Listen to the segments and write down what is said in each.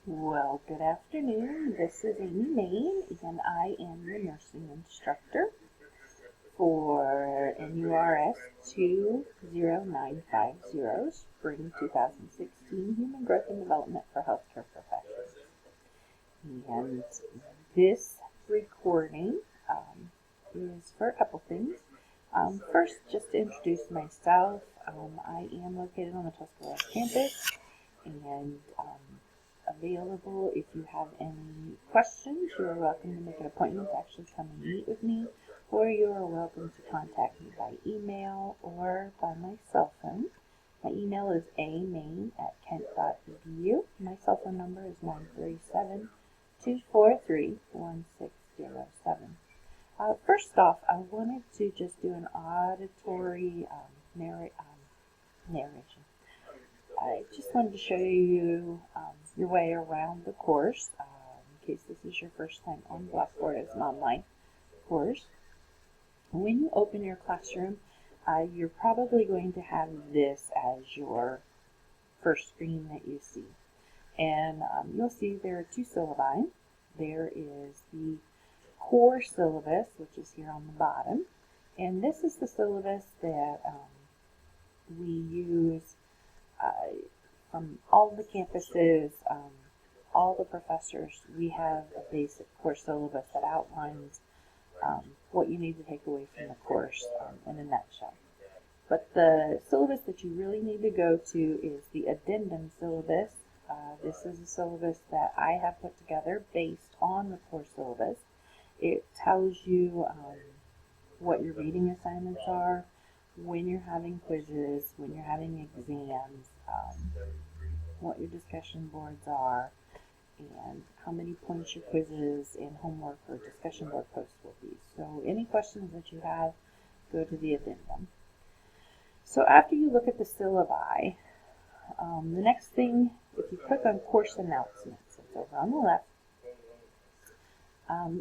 Well, good afternoon. This is Amy Main, and I am your nursing instructor for NURS 20950, Spring 2016 Human Growth and Development for Healthcare Professionals. And this recording is for a couple things. First, just to introduce myself, I am located on the Tuscaloosa campus and available if you have any questions. You are welcome to make an appointment to actually come and meet with me, or you are welcome to contact me by email or by my cell phone. My email is amain@kent.edu. My cell phone number is 937-243-1607. First off, I wanted to just do an auditory narration. I just wanted to show you your way around the course, in case this is your first time on Blackboard as an online course. When you open your classroom, you're probably going to have this as your first screen that you see. And you'll see there are two syllabi. There is the core syllabus, which is here on the bottom. And this is the syllabus that we use from all the campuses, all the professors. We have a basic course syllabus that outlines what you need to take away from the course in a nutshell. But the syllabus that you really need to go to is the addendum syllabus. This is a syllabus that I have put together based on the core syllabus. It tells you what your reading assignments are, when you're having quizzes, when you're having exams, what your discussion boards are, and how many points your quizzes and homework or discussion board posts will be. So any questions that you have, go to the addendum. So after you look at the syllabi, the next thing, if you click on course announcements, it's over on the left,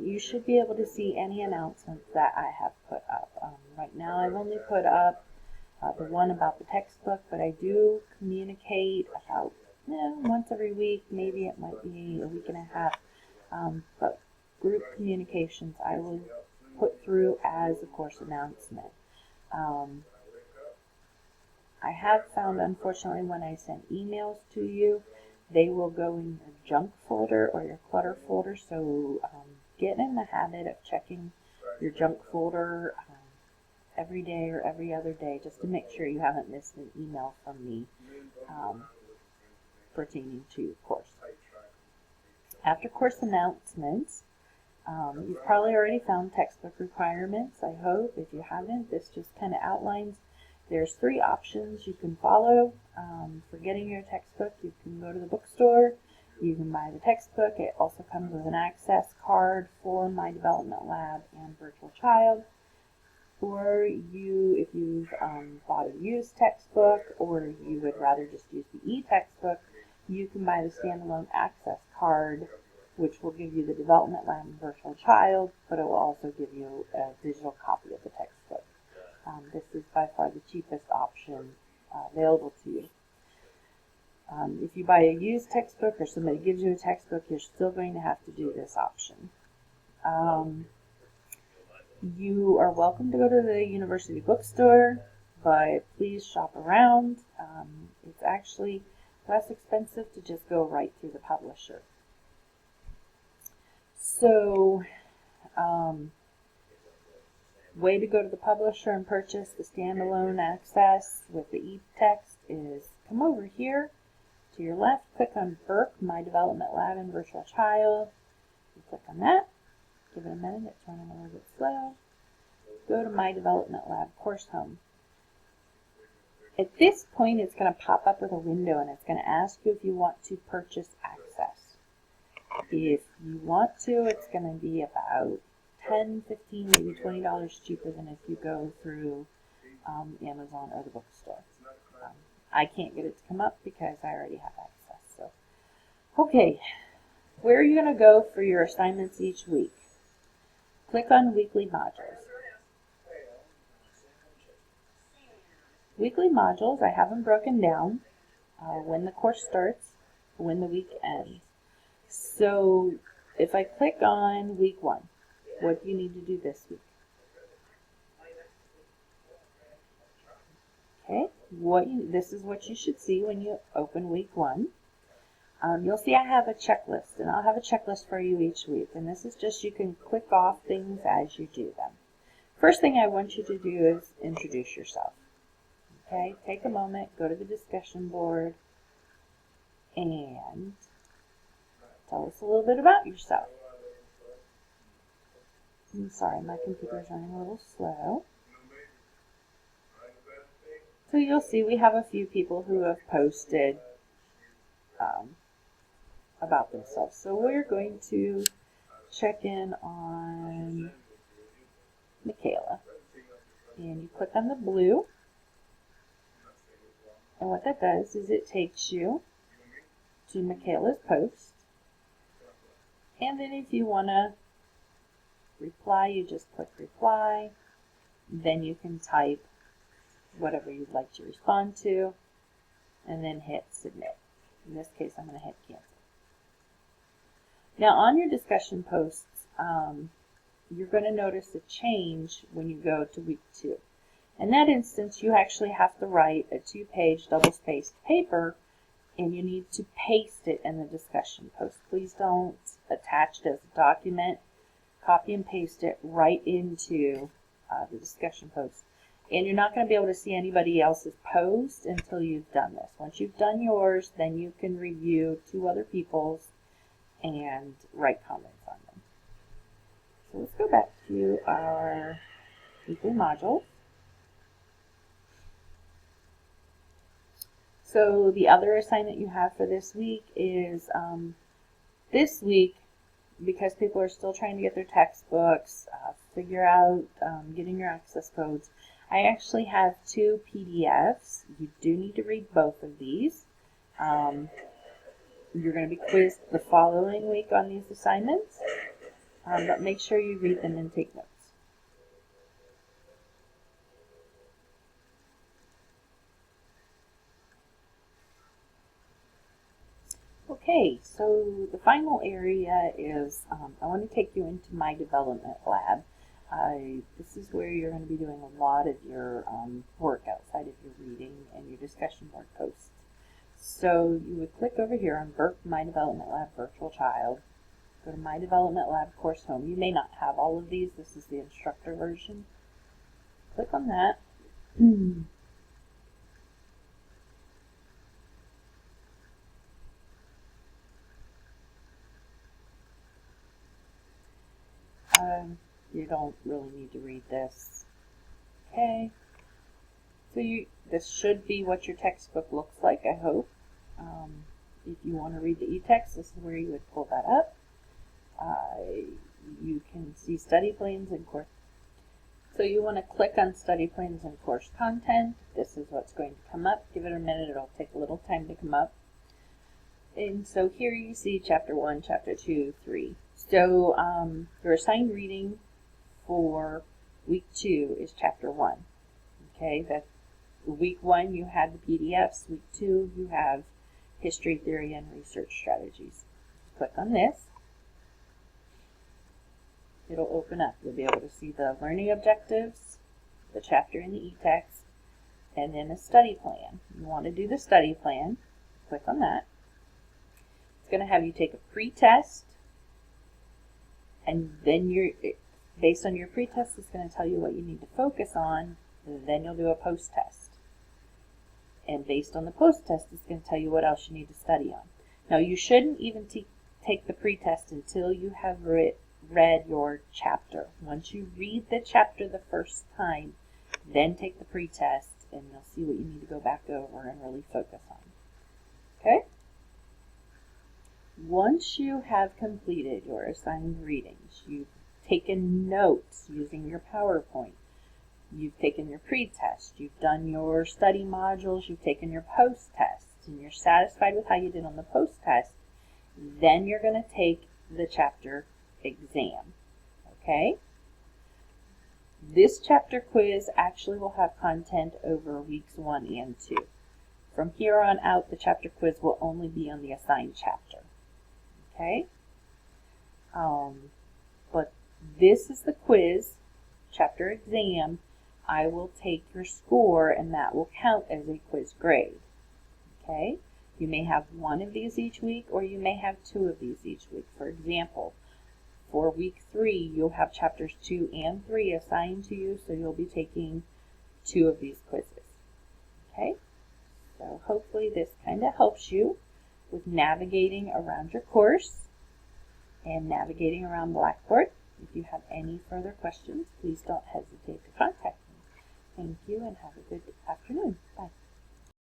you should be able to see any announcements that I have put up. Right now I've only put up the one about the textbook, but I do communicate about once every week, maybe it might be a week and a half, but group communications I will put through as a course announcement. I have found, unfortunately, when I send emails to you, they will go in your junk folder or your clutter folder, so get in the habit of checking your junk folder every day or every other day, just to make sure you haven't missed an email from me pertaining to course. After course announcements, you've probably already found textbook requirements, I hope. If you haven't, this just kind of outlines. There's 3 options you can follow for getting your textbook. You can go to the bookstore, you can buy the textbook. It also comes with an access card for My Development Lab and Virtual Child. Or if you've bought a used textbook, or you would rather just use the e-textbook, you can buy the standalone access card, which will give you the Development Lab and Virtual Child, but it will also give you a digital copy of the textbook. This is by far the cheapest option available to you. If you buy a used textbook or somebody gives you a textbook, you're still going to have to do this option. You are welcome to go to the university bookstore, but please shop around. It's actually less expensive to just go right through the publisher. So, way to go to the publisher and purchase the standalone access with the e-text is come over here to your left, click on BERC, My Development Lab and Virtual Child. You click on that. Give it a minute, it's running a little bit slow. Go to My Development Lab Course Home. At this point, it's going to pop up with a window and it's going to ask you if you want to purchase access. If you want to, it's going to be about $10, $15, maybe $20 cheaper than if you go through Amazon or the bookstore. I can't get it to come up because I already have access. So, okay, where are you going to go for your assignments each week? Click on Weekly Modules. Weekly modules, I have them broken down when the course starts, when the week ends. So if I click on week 1, what do you need to do this week? Okay, this is what you should see when you open week 1. You'll see I have a checklist, and I'll have a checklist for you each week. And this is just, you can click off things as you do them. First thing I want you to do is introduce yourself. Okay, take a moment, go to the discussion board, and tell us a little bit about yourself. I'm sorry, my computer's running a little slow. So you'll see we have a few people who have posted about themselves. So we're going to check in on Michaela. And you click on the blue. And what that does is it takes you to Michaela's post. And then if you want to reply, you just click reply. Then you can type whatever you'd like to respond to, and then hit submit. In this case, I'm going to hit cancel. Now on your discussion posts, you're going to notice a change when you go to week 2. In that instance, you actually have to write a 2-page double-spaced paper, and you need to paste it in the discussion post. Please don't attach it as a document. Copy and paste it right into the discussion post. And you're not going to be able to see anybody else's post until you've done this. Once you've done yours, then you can review 2 other people's and write comments on them. So let's go back to our weekly module. So the other assignment you have for this week is this week, because people are still trying to get their textbooks, figure out getting your access codes, I actually have 2 PDFs. You do need to read both of these. You're going to be quizzed the following week on these assignments, but make sure you read them and take notes. Okay, so the final area is I want to take you into my development lab. This is where you're going to be doing a lot of your work outside of your reading and your discussion board posts. So you would click over here on My Development Lab Virtual Child. Go to My Development Lab Course Home. You may not have all of these. This is the instructor version. Click on that. You don't really need to read this. Okay. So this should be what your textbook looks like, I hope. If you want to read the e-text, this is where you would pull that up. You can see study plans and course. So you want to click on study plans and course content. This is what's going to come up. Give it a minute. It'll take a little time to come up. And so here you see Chapter 1, Chapter 2, 3. So your assigned reading for week 2 is Chapter 1. Okay, that's week 1 you had the PDFs. Week 2 you have History, Theory, and Research Strategies. Click on this. It'll open up. You'll be able to see the learning objectives, the chapter in the e-text, and then a study plan. You want to do the study plan. Click on that. It's going to have you take a pre-test, and then based on your pre-test, it's going to tell you what you need to focus on. Then you'll do a post-test. And based on the post-test, it's going to tell you what else you need to study on. Now, you shouldn't even take the pre-test until you have read your chapter. Once you read the chapter the first time, then take the pre-test, and you'll see what you need to go back over and really focus on. Okay? Once you have completed your assigned readings, you've taken notes using your PowerPoint, you've taken your pre-test, you've done your study modules, you've taken your post-test, and you're satisfied with how you did on the post-test, then you're going to take the chapter exam. Okay? This chapter quiz actually will have content over weeks 1 and 2. From here on out, the chapter quiz will only be on the assigned chapter. okay? But this is the quiz, chapter exam. I will take your score and that will count as a quiz grade, okay? You may have one of these each week or you may have two of these each week. For example, for week 3, you'll have chapters 2 and 3 assigned to you, so you'll be taking 2 of these quizzes, okay? So hopefully this kind of helps you with navigating around your course and navigating around Blackboard. If you have any further questions, please don't hesitate to contact me. Thank you and have a good afternoon. Bye.